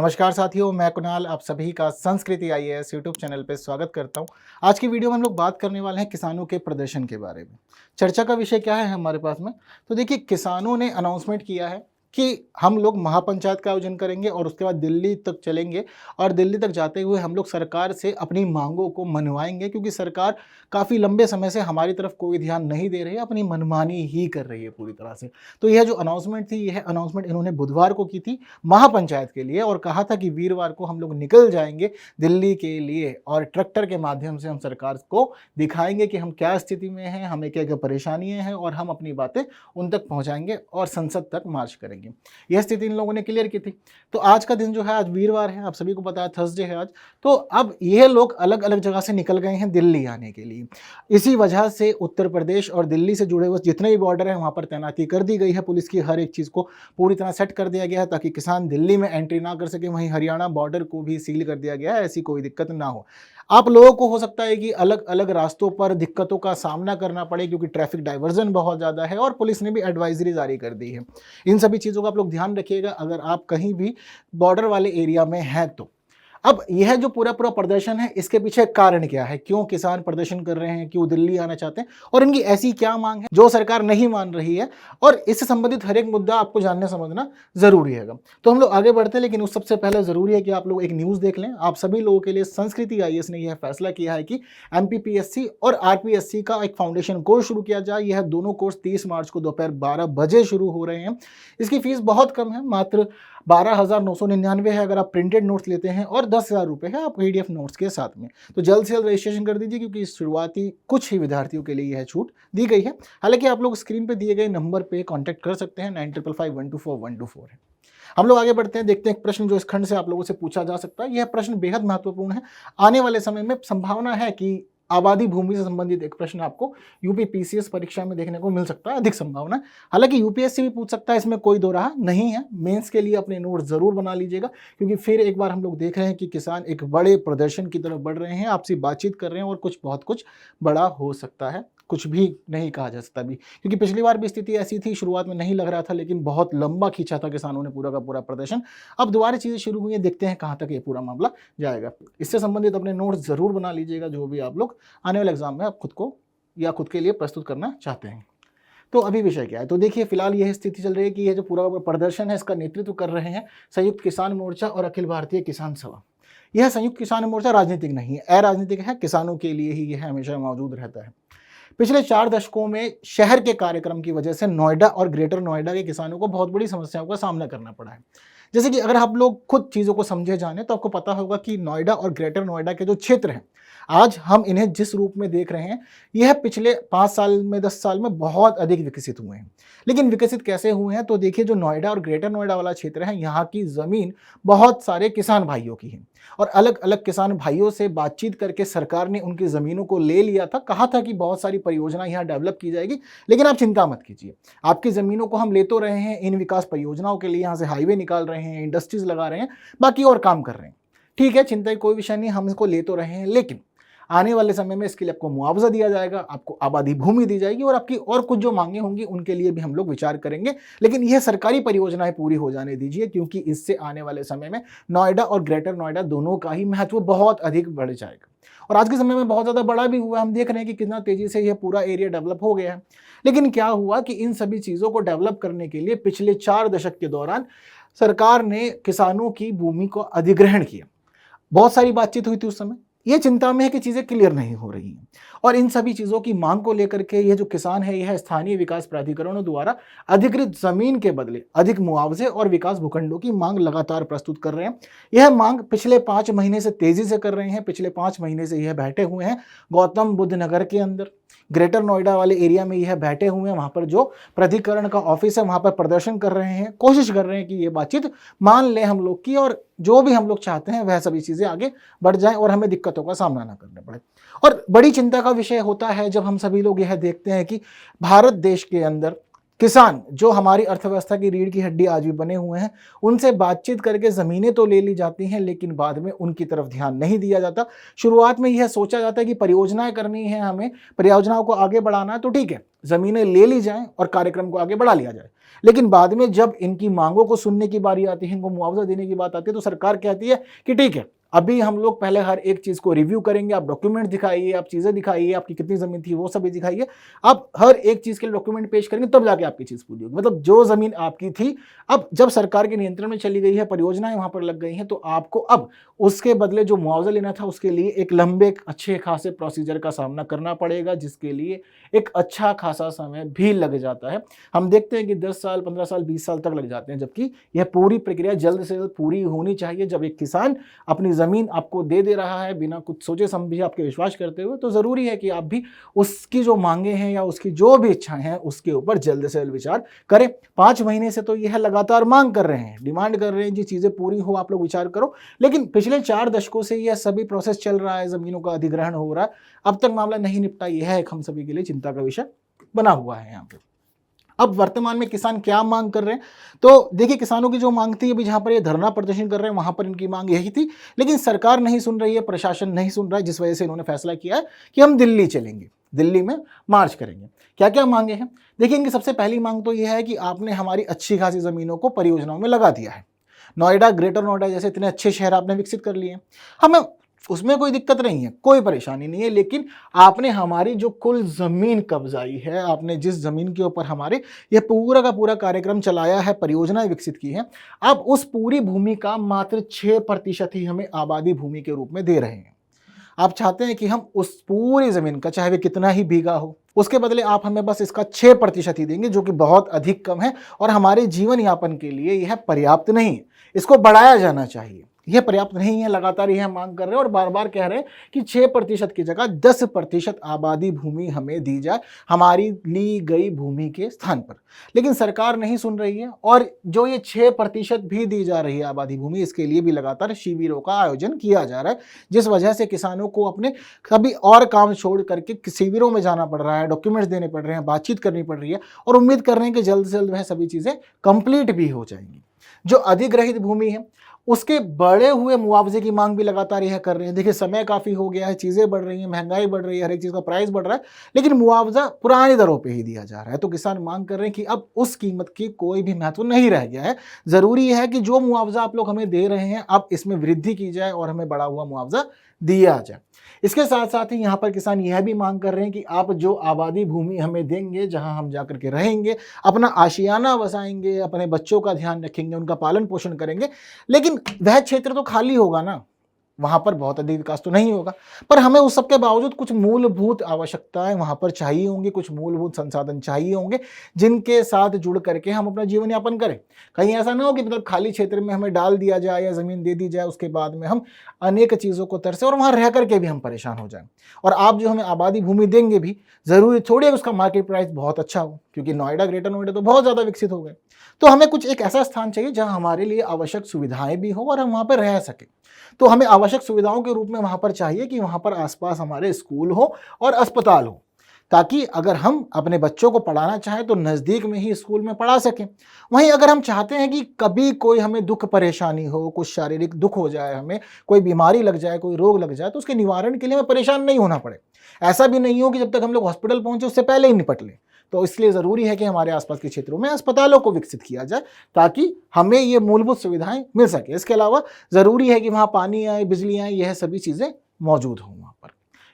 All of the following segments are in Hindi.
नमस्कार साथियों, मैं कुणाल आप सभी का संस्कृति आईएएस यूट्यूब चैनल पे स्वागत करता हूं। आज की वीडियो में हम लोग बात करने वाले हैं किसानों के प्रदर्शन के बारे में। चर्चा का विषय क्या है हमारे पास में? तो देखिए, किसानों ने अनाउंसमेंट किया है कि हम लोग महापंचायत का आयोजन करेंगे और उसके बाद दिल्ली तक चलेंगे और दिल्ली तक जाते हुए हम लोग सरकार से अपनी मांगों को मनवाएंगे, क्योंकि सरकार काफ़ी लंबे समय से हमारी तरफ कोई ध्यान नहीं दे रही है, अपनी मनमानी ही कर रही है पूरी तरह से। तो यह जो अनाउंसमेंट थी, यह अनाउंसमेंट इन्होंने बुधवार को की थी महापंचायत के लिए और कहा था कि वीरवार को हम लोग निकल जाएंगे दिल्ली के लिए और ट्रैक्टर के माध्यम से हम सरकार को दिखाएंगे कि हम क्या स्थिति में हैं, हमें क्या क्या परेशानियां हैं और हम अपनी बातें उन तक पहुंचाएंगे और संसद तक मार्च करेंगे। यह स्थिति इन लोगों ने क्लियर की थी। तो आज का दिन जो है, आज वीरवार है, आप सभी को पता है थर्सडे है आज। तो अब ये लोग अलग अलग जगह से निकल गए हैं दिल्ली आने के लिए। इसी वजह से उत्तर प्रदेश और दिल्ली से जुड़े हुए जितने भी बॉर्डर हैं वहां पर तैनाती कर दी गई है पुलिस की। हर एक चीज को पूरी तरह सेट कर दिया गया है ताकि किसान दिल्ली में एंट्री ना कर सके। वहीं हरियाणा बॉर्डर को भी सील कर दिया गया है, ऐसी कोई दिक्कत ना हो। आप लोगों को हो सकता है कि अलग अलग रास्तों पर दिक्कतों का सामना करना पड़े, क्योंकि ट्रैफिक डाइवर्जन बहुत ज़्यादा है और पुलिस ने भी एडवाइजरी जारी कर दी है। इन सभी चीज़ों का आप लोग ध्यान रखिएगा अगर आप कहीं भी बॉर्डर वाले एरिया में हैं तो। अब यह जो पूरा पूरा प्रदर्शन है, इसके पीछे कारण क्या है, क्यों किसान प्रदर्शन कर रहे हैं, क्यों दिल्ली आना चाहते हैं और इनकी ऐसी क्या मांग है जो सरकार नहीं मान रही है, और इससे संबंधित हर एक मुद्दा आपको जानना समझना जरूरी है। तो हम लोग आगे बढ़ते हैं, लेकिन उस सबसे पहले जरूरी है कि आप लोग एक न्यूज़ देख लें। आप सभी लोगों के लिए संस्कृति आईएएस ने यह फैसला किया है कि एमपीपीएससी और आरपीएससी का एक फाउंडेशन कोर्स शुरू किया जाए। यह दोनों कोर्स 30 मार्च को दोपहर 12 बजे शुरू हो रहे हैं। इसकी फीस बहुत कम है, मात्र 12,999 है अगर आप प्रिंटेड नोट्स लेते हैं और 10,000 रुपये है आप पीडीएफ नोट्स के साथ में। तो जल्द से जल्द रजिस्ट्रेशन कर दीजिए, क्योंकि शुरुआती कुछ ही विद्यार्थियों के लिए यह छूट दी गई है। हालांकि आप लोग स्क्रीन पे दिए गए नंबर पे कांटेक्ट कर सकते हैं, 9555124124 है। हम लोग आगे बढ़ते हैं, देखते हैं एक प्रश्न जो इस खंड से आप लोगों से पूछा जा सकता है। यह प्रश्न बेहद महत्वपूर्ण है। आने वाले समय में संभावना है कि आबादी भूमि से संबंधित एक प्रश्न आपको यूपी पीसीएस परीक्षा में देखने को मिल सकता है, अधिक संभावना। हालांकि यूपीएससी भी पूछ सकता है, इसमें कोई दो राह नहीं है। मेंस के लिए अपने नोट जरूर बना लीजिएगा, क्योंकि फिर एक बार हम लोग देख रहे हैं कि किसान एक बड़े प्रदर्शन की तरफ बढ़ रहे हैं, आपसी बातचीत कर रहे हैं और कुछ बहुत कुछ बड़ा हो सकता है, कुछ भी नहीं कहा जा सकता भी, क्योंकि पिछली बार भी स्थिति ऐसी थी। शुरुआत में नहीं लग रहा था, लेकिन बहुत लंबा खींचा था किसानों ने पूरा का पूरा प्रदर्शन। अब दोबारा चीजें शुरू हुई हैं, देखते हैं कहाँ तक ये पूरा मामला जाएगा। इससे संबंधित अपने नोट्स जरूर बना लीजिएगा, जो भी आप लोग आने वाले एग्जाम में आप खुद को या खुद के लिए प्रस्तुत करना चाहते हैं। तो अभी विषय क्या है, तो देखिए फिलहाल यह स्थिति चल रही है कि यह जो पूरा प्रदर्शन है, इसका नेतृत्व कर रहे हैं संयुक्त किसान मोर्चा और अखिल भारतीय किसान सभा। यह संयुक्त किसान मोर्चा राजनीतिक नहीं है, अराजनीतिक है, किसानों के लिए ही यह हमेशा मौजूद रहता है। पिछले 4 दशकों में शहर के कार्यक्रम की वजह से नोएडा और ग्रेटर नोएडा के किसानों को बहुत बड़ी समस्याओं का सामना करना पड़ा है। जैसे कि अगर आप लोग खुद चीज़ों को समझे जाने तो आपको पता होगा कि नोएडा और ग्रेटर नोएडा के जो क्षेत्र हैं, आज हम इन्हें जिस रूप में देख रहे हैं, यह पिछले 5 साल में 10 साल में बहुत अधिक विकसित हुए हैं। लेकिन विकसित कैसे हुए हैं, तो देखिए जो नोएडा और ग्रेटर नोएडा वाला क्षेत्र है, यहाँ की ज़मीन बहुत सारे किसान भाइयों की है और अलग अलग किसान भाइयों से बातचीत करके सरकार ने उनकी ज़मीनों को ले लिया था। कहा था कि बहुत सारी परियोजना यहाँ डेवलप की जाएगी, लेकिन आप चिंता मत कीजिए, आपकी ज़मीनों को हम ले तो रहे हैं, इन विकास परियोजनाओं के लिए यहाँ से हाईवे निकाल रहे हैं, इंडस्ट्रीज लगा रहे हैं, बाकी और काम कर रहे हैं। ठीक है, चिंता की कोई विषय नहीं, हम इसको ले तो रहे हैं, लेकिन आने वाले समय में इसके लिए आपको मुआवजा दिया जाएगा, आपको आबादी भूमि दी जाएगी और आपकी और कुछ जो मांगे होंगी उनके लिए भी हम लोग विचार करेंगे। लेकिन यह सरकारी परियोजनाएं पूरी हो जाने दीजिए, क्योंकि इससे आने वाले समय में नोएडा और ग्रेटर नोएडा दोनों का ही महत्व बहुत अधिक बढ़ जाएगा और आज के समय में बहुत ज़्यादा बड़ा भी हुआ है। हम देख रहे हैं कि कितना तेजी से यह पूरा एरिया डेवलप हो गया है। लेकिन क्या हुआ कि इन सभी चीज़ों को डेवलप करने के लिए पिछले 4 दशक के दौरान सरकार ने किसानों की भूमि को अधिग्रहण किया। बहुत सारी बातचीत हुई थी उस समय, ये चिंता में है कि चीज़ें क्लियर नहीं हो रही हैं और इन सभी चीज़ों की मांग को लेकर के यह जो किसान है, यह स्थानीय विकास प्राधिकरणों द्वारा अधिकृत जमीन के बदले अधिक मुआवजे और विकास भूखंडों की मांग लगातार प्रस्तुत कर रहे हैं। यह मांग पिछले 5 महीने से तेजी से कर रहे हैं। पिछले 5 महीने से यह बैठे हुए हैं गौतम बुद्ध नगर के अंदर, ग्रेटर नोएडा वाले एरिया में यह बैठे हुए हैं। वहाँ पर जो प्राधिकरण का ऑफिस है, वहाँ पर प्रदर्शन कर रहे हैं, कोशिश कर रहे हैं कि ये बातचीत मान लें हम लोग की और जो भी हम लोग चाहते हैं वह सभी चीज़ें आगे बढ़ जाएं और हमें दिक्कतों का सामना ना करना पड़े। और बड़ी चिंता का विषय होता है जब हम सभी लोग यह देखते हैं कि भारत देश के अंदर किसान जो हमारी अर्थव्यवस्था की रीढ़ की हड्डी आज भी बने हुए हैं, उनसे बातचीत करके ज़मीनें तो ले ली जाती हैं, लेकिन बाद में उनकी तरफ ध्यान नहीं दिया जाता। शुरुआत में यह सोचा जाता है कि परियोजनाएं करनी है, हमें परियोजनाओं को आगे बढ़ाना है, तो ठीक है, ज़मीनें ले ली जाएं और कार्यक्रम को आगे बढ़ा लिया जाए। लेकिन बाद में जब इनकी मांगों को सुनने की बारी आती है, इनको मुआवजा देने की बात आती है, तो सरकार कहती है कि ठीक है, अभी हम लोग पहले हर एक चीज़ को रिव्यू करेंगे, आप डॉक्यूमेंट दिखाइए, आप चीज़ें दिखाइए, आपकी कितनी ज़मीन थी वो सभी दिखाइए, आप हर एक चीज़ के लिए डॉक्यूमेंट पेश करेंगे, तब जाके आपकी चीज़ पूरी होगी। मतलब जो ज़मीन आपकी थी, अब जब सरकार के नियंत्रण में चली गई है, परियोजनाएं वहाँ पर लग गई हैं, तो आपको अब उसके बदले जो मुआवजा लेना था, उसके लिए एक लंबे अच्छे खासे प्रोसीजर का सामना करना पड़ेगा, जिसके लिए एक अच्छा खासा समय भी लग जाता है। हम देखते हैं कि 10 साल, 15 साल, 20 साल तक लग जाते हैं, जबकि यह पूरी प्रक्रिया जल्द से जल्द पूरी होनी चाहिए। जब एक किसान अपनी ज़मीन आपको दे रहा है बिना कुछ सोचे समझे, आपके विश्वास करते हुए, तो ज़रूरी है कि आप भी उसकी जो मांगे हैं या उसकी जो भी इच्छाएं हैं, उसके ऊपर जल्द से जल्द विचार करें। 5 महीने से तो यह लगातार मांग कर रहे हैं, डिमांड कर रहे हैं जी चीज़ें पूरी हो, आप लोग विचार करो। लेकिन पिछले 4 दशकों से यह सभी प्रोसेस चल रहा है, ज़मीनों का अधिग्रहण हो रहा है, अब तक मामला नहीं निपटा। यह एक हम सभी के लिए चिंता का विषय बना हुआ है यहाँ पे। अब वर्तमान में किसान क्या मांग कर रहे हैं, तो देखिए, किसानों की जो मांग थी, अभी जहां पर ये धरना प्रदर्शन कर रहे हैं वहां पर इनकी मांग यही थी, लेकिन सरकार नहीं सुन रही है, प्रशासन नहीं सुन रहा है, जिस वजह से इन्होंने फैसला किया है कि हम दिल्ली चलेंगे, दिल्ली में मार्च करेंगे। क्या क्या मांगे हैं, देखिए, इनकी सबसे पहली मांग तो यह है कि आपने हमारी अच्छी खासी जमीनों को परियोजनाओं में लगा दिया है। नोएडा, ग्रेटर नोएडा जैसे इतने अच्छे शहर आपने विकसित कर लिए हैं, हमें उसमें कोई दिक्कत नहीं है, कोई परेशानी नहीं है, लेकिन आपने हमारी जो कुल जमीन कब्जाई है, आपने जिस जमीन के ऊपर हमारे यह पूरा का पूरा कार्यक्रम चलाया है, परियोजनाएं विकसित की हैं, अब उस पूरी भूमि का मात्र 6% ही हमें आबादी भूमि के रूप में दे रहे हैं। आप चाहते हैं कि हम उस पूरी जमीन का, चाहे वह कितना ही बीघा हो, उसके बदले आप हमें बस इसका 6% ही देंगे, जो कि बहुत अधिक कम है और हमारे जीवन यापन के लिए यह पर्याप्त नहीं है। इसको बढ़ाया जाना चाहिए, यह पर्याप्त नहीं है। लगातार यह मांग कर रहे हैं और बार बार कह रहे हैं कि 6% की जगह 10% आबादी भूमि हमें दी जाए, हमारी ली गई भूमि के स्थान पर। लेकिन सरकार नहीं सुन रही है, और जो ये 6% भी दी जा रही है आबादी भूमि, इसके लिए भी लगातार शिविरों का आयोजन किया जा रहा है, जिस वजह से किसानों को अपने कभी और काम छोड़ करके शिविरों में जाना पड़ रहा है, डॉक्यूमेंट्स देने पड़ रहे हैं, बातचीत करनी पड़ रही है, और उम्मीद कर रहे हैं कि जल्द से जल्द वह सभी चीज़ें कंप्लीट भी हो जाएंगी। जो अधिग्रहित भूमि है, उसके बढ़े हुए मुआवजे की मांग भी लगातार यह कर रहे हैं। देखिए, समय काफ़ी हो गया है, चीज़ें बढ़ रही हैं, महंगाई बढ़ रही है, हर एक चीज़ का प्राइस बढ़ रहा है, लेकिन मुआवजा पुरानी दरों पे ही दिया जा रहा है। तो किसान मांग कर रहे हैं कि अब उस कीमत की कोई भी महत्व नहीं रह गया है। ज़रूरी है कि जो मुआवजा आप लोग हमें दे रहे हैं, अब इसमें वृद्धि की जाए और हमें बढ़ा हुआ मुआवजा दिया जाए। इसके साथ साथ ही यहाँ पर किसान यह भी मांग कर रहे हैं कि आप जो आबादी भूमि हमें देंगे, जहाँ हम जाकर के रहेंगे, अपना आशियाना बसाएंगे, अपने बच्चों का ध्यान रखेंगे, उनका पालन पोषण करेंगे, लेकिन वह क्षेत्र तो खाली होगा ना, वहाँ पर बहुत अधिक विकास तो नहीं होगा, पर हमें उस सब के बावजूद कुछ मूलभूत आवश्यकताएं वहाँ पर चाहिए होंगी, कुछ मूलभूत संसाधन चाहिए होंगे, जिनके साथ जुड़ करके हम अपना जीवन यापन करें। कहीं ऐसा ना हो कि मतलब खाली क्षेत्र में हमें डाल दिया जाए या ज़मीन दे दी जाए, उसके बाद में हम अनेक चीज़ों को तरसे और वहाँ रह करके भी हम परेशान हो जाएं। और आप जो हमें आबादी भूमि देंगे भी, ज़रूरी थोड़ी है उसका मार्केट प्राइस बहुत अच्छा हो, क्योंकि नोएडा, ग्रेटर नोएडा तो बहुत ज़्यादा विकसित हो गए। तो हमें कुछ एक ऐसा स्थान चाहिए जहाँ हमारे लिए आवश्यक सुविधाएं भी हो और हम वहाँ पर रह सकें। तो हमें आवश्यक सुविधाओं के रूप में वहाँ पर चाहिए कि वहाँ पर आसपास हमारे स्कूल हो और अस्पताल हो, ताकि अगर हम अपने बच्चों को पढ़ाना चाहें तो नज़दीक में ही स्कूल में पढ़ा सकें। वहीं अगर हम चाहते हैं कि कभी कोई हमें दुख परेशानी हो, कुछ शारीरिक दुख हो जाए, हमें कोई बीमारी लग जाए, कोई रोग लग जाए, तो उसके निवारण के लिए हमें परेशान नहीं होना पड़े। ऐसा भी नहीं हो कि जब तक हम लोग हॉस्पिटल पहुँचे उससे पहले ही निपट लें। तो इसलिए ज़रूरी है कि हमारे आसपास के क्षेत्रों में अस्पतालों को विकसित किया जाए, ताकि हमें ये मूलभूत सुविधाएं मिल सके। इसके अलावा ज़रूरी है कि वहाँ पानी आए, बिजली आए, यह सभी चीज़ें मौजूद हों वहाँ पर।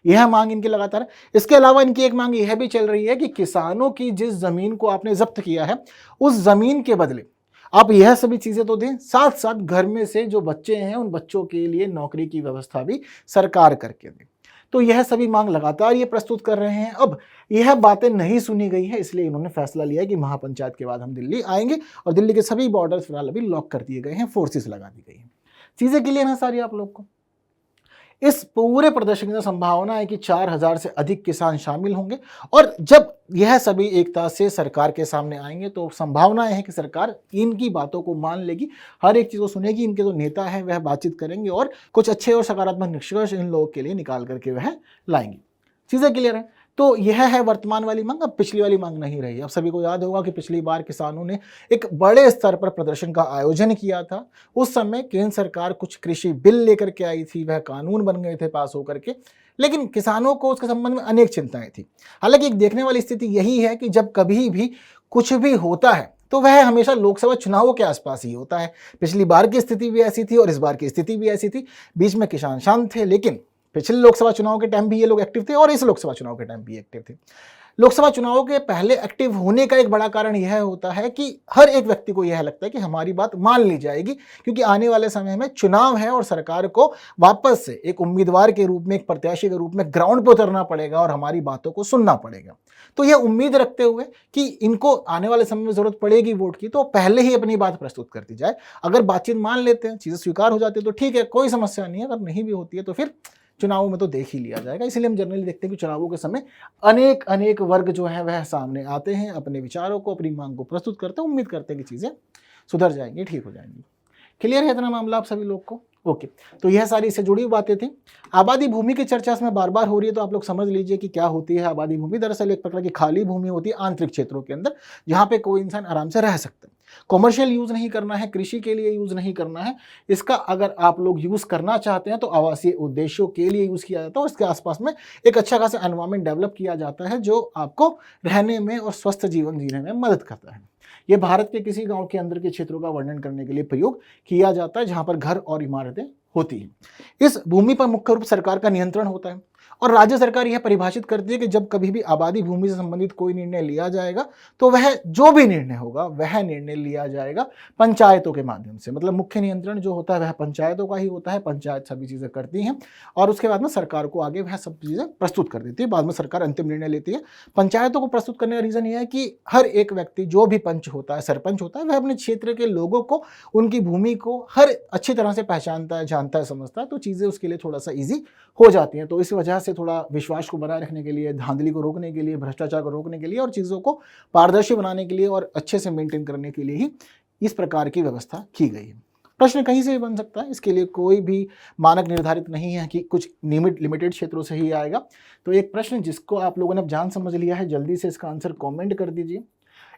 यह मांग इनकी लगातार है। इसके अलावा इनकी एक मांग यह भी चल रही है कि किसानों की जिस ज़मीन को आपने जब्त किया है, उस ज़मीन के बदले आप यह सभी चीज़ें तो दें, साथ साथ घर में से जो बच्चे हैं उन बच्चों के लिए नौकरी की व्यवस्था भी सरकार करके दे। तो यह सभी मांग लगातार ये प्रस्तुत कर रहे हैं। अब यह बातें नहीं सुनी गई है, इसलिए इन्होंने फैसला लिया है कि महापंचायत के बाद हम दिल्ली आएंगे, और दिल्ली के सभी बॉर्डर्स फिलहाल अभी लॉक कर दिए गए हैं, फोर्सेस लगा दी गई हैं। चीज़ें क्लियर हैं सारी आप लोग को। इस पूरे प्रदर्शन की संभावना है कि 4000 से अधिक किसान शामिल होंगे, और जब यह सभी एकता से सरकार के सामने आएंगे तो संभावना है कि सरकार इनकी बातों को मान लेगी, हर एक चीज़ को सुनेगी। इनके जो नेता हैं वह बातचीत करेंगे और कुछ अच्छे और सकारात्मक निष्कर्ष इन लोगों के लिए निकाल करके वह लाएंगे। चीज़ें क्लियर हैं। तो यह है वर्तमान वाली मांग, अब पिछली वाली मांग नहीं रही। अब सभी को याद होगा कि पिछली बार किसानों ने एक बड़े स्तर पर प्रदर्शन का आयोजन किया था। उस समय केंद्र सरकार कुछ कृषि बिल लेकर के आई थी, वह कानून बन गए थे पास होकर के, लेकिन किसानों को उसके संबंध में अनेक चिंताएं थी। हालांकि एक देखने वाली स्थिति यही है कि जब कभी भी कुछ भी होता है तो वह हमेशा लोकसभा चुनावों के आसपास ही होता है। पिछली बार की स्थिति भी ऐसी थी और इस बार की स्थिति भी ऐसी थी। बीच में किसान शांत थे, लेकिन पिछले लोकसभा चुनाव के टाइम भी ये लोग एक्टिव थे और इस लोकसभा चुनाव के टाइम भी एक्टिव थे। लोकसभा चुनावों के पहले एक्टिव होने का एक बड़ा कारण यह होता है कि हर एक व्यक्ति को यह लगता है कि हमारी बात मान ली जाएगी, क्योंकि आने वाले समय में चुनाव है और सरकार को वापस से एक उम्मीदवार के रूप में, एक प्रत्याशी के रूप में ग्राउंड पर उतरना पड़ेगा और हमारी बातों को सुनना पड़ेगा। तो यह उम्मीद रखते हुए कि इनको आने वाले समय में जरूरत पड़ेगी वोट की, तो पहले ही अपनी बात प्रस्तुत कर दी जाए। अगर बातचीत मान लेते हैं, चीजें स्वीकार हो जाती है तो ठीक है, कोई समस्या नहीं है। अगर नहीं भी होती है तो फिर चुनावों में तो देख ही लिया जाएगा। इसलिए हम जनरली देखते हैं कि चुनावों के समय अनेक वर्ग जो है वह सामने आते हैं, अपने विचारों को, अपनी मांग को प्रस्तुत करते हैं, उम्मीद करते हैं कि चीजें सुधर जाएंगी, ठीक हो जाएंगी। क्लियर है इतना मामला आप सभी लोग को? ओके, तो यह सारी इससे जुड़ी हुई बातें थी। आबादी भूमि की चर्चा इसमें बार बार हो रही है, तो आप लोग समझ लीजिए कि क्या होती है आबादी भूमि। दरअसल एक प्रकार की खाली भूमि होती है आंतरिक क्षेत्रों के अंदर, जहां पे कोई इंसान आराम से रह सकता है। कॉमर्शियल यूज नहीं करना है, कृषि के लिए यूज नहीं करना है इसका। अगर आप लोग यूज करना चाहते हैं तो आवासीय उद्देश्यों के लिए यूज किया जाता है और इसके आसपास में एक अच्छा खासा एनवायरमेंट डेवलप किया जाता है, जो आपको रहने में और स्वस्थ जीवन जीने में मदद करता है। यह भारत के किसी गांव के अंदर के क्षेत्रों का वर्णन करने के लिए प्रयोग किया जाता है, जहां पर घर और इमारतें होती हैं। इस भूमि पर मुख्य रूप सरकार का नियंत्रण होता है और राज्य सरकार यह परिभाषित करती है कि जब कभी भी आबादी भूमि से संबंधित कोई निर्णय लिया जाएगा तो वह जो भी निर्णय होगा वह निर्णय लिया जाएगा पंचायतों के माध्यम से। मतलब मुख्य नियंत्रण जो होता है वह पंचायतों का ही होता है। पंचायत सभी चीजें करती हैं और उसके बाद में सरकार को आगे वह सब चीजें प्रस्तुत कर देती है। बाद में सरकार अंतिम निर्णय लेती है। पंचायतों को प्रस्तुत करने का रीजन यह है कि हर एक व्यक्ति, जो भी पंच होता है, सरपंच होता है, वह अपने क्षेत्र के लोगों को, उनकी भूमि को हर अच्छी तरह से पहचानता है, जानता है, समझता है, तो चीजें उसके लिए थोड़ा सा ईजी हो जाती हैं। तो इस वजह से थोड़ा विश्वास को बनाए रखने के लिए, धांधली को रोकने के लिए, भ्रष्टाचार को रोकने के लिए और चीज़ों को पारदर्शी बनाने के लिए और अच्छे से मेंटेन करने के लिए ही इस प्रकार की व्यवस्था की गई है। प्रश्न कहीं से भी बन सकता है, इसके लिए कोई भी मानक निर्धारित नहीं है कि कुछ लिमिटेड क्षेत्रों से ही आएगा। तो एक प्रश्न जिसको आप लोगों ने अब जान समझ लिया है, जल्दी से इसका आंसर कमेंट कर दीजिए।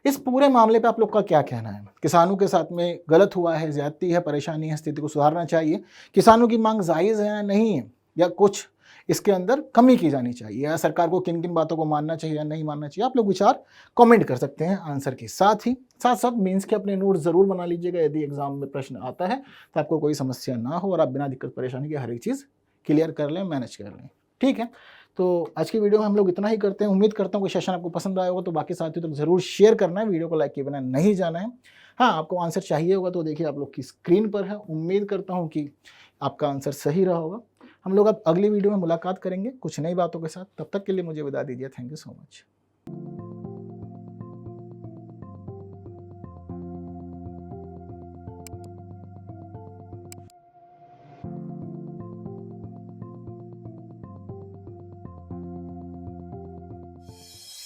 इस पूरे मामले पे आप लोग का क्या कहना है? किसानों के साथ में गलत हुआ है, ज्यादती है, परेशानी है, स्थिति को सुधारना चाहिए, किसानों की मांग जायज़ है या नहीं है, या कुछ इसके अंदर कमी की जानी चाहिए, या सरकार को किन किन बातों को मानना चाहिए या नहीं मानना चाहिए? आप लोग विचार कमेंट कर सकते हैं आंसर के साथ ही। साथ साथ मेंस के अपने नोट जरूर बना लीजिएगा, यदि एग्जाम में प्रश्न आता है तो आपको कोई समस्या ना हो और आप बिना दिक्कत परेशानी के हर एक चीज़ क्लियर कर लें, मैनेज कर लें। ठीक है, तो आज की वीडियो में हम लोग इतना ही करते हैं। उम्मीद करता हूँ कि सेशन आपको पसंद आया होगा, तो बाकी साथियों तक जरूर शेयर करना है, वीडियो को लाइक किए बिना नहीं जाना है। हाँ, आपको आंसर चाहिए होगा तो देखिए आप लोग की स्क्रीन पर है। उम्मीद करता हूँ कि आपका आंसर सही रहा होगा। हम लोग अब अगली वीडियो में मुलाकात करेंगे कुछ नई बातों के साथ। तब तक के लिए मुझे विदा दीजिए। Thank you so much.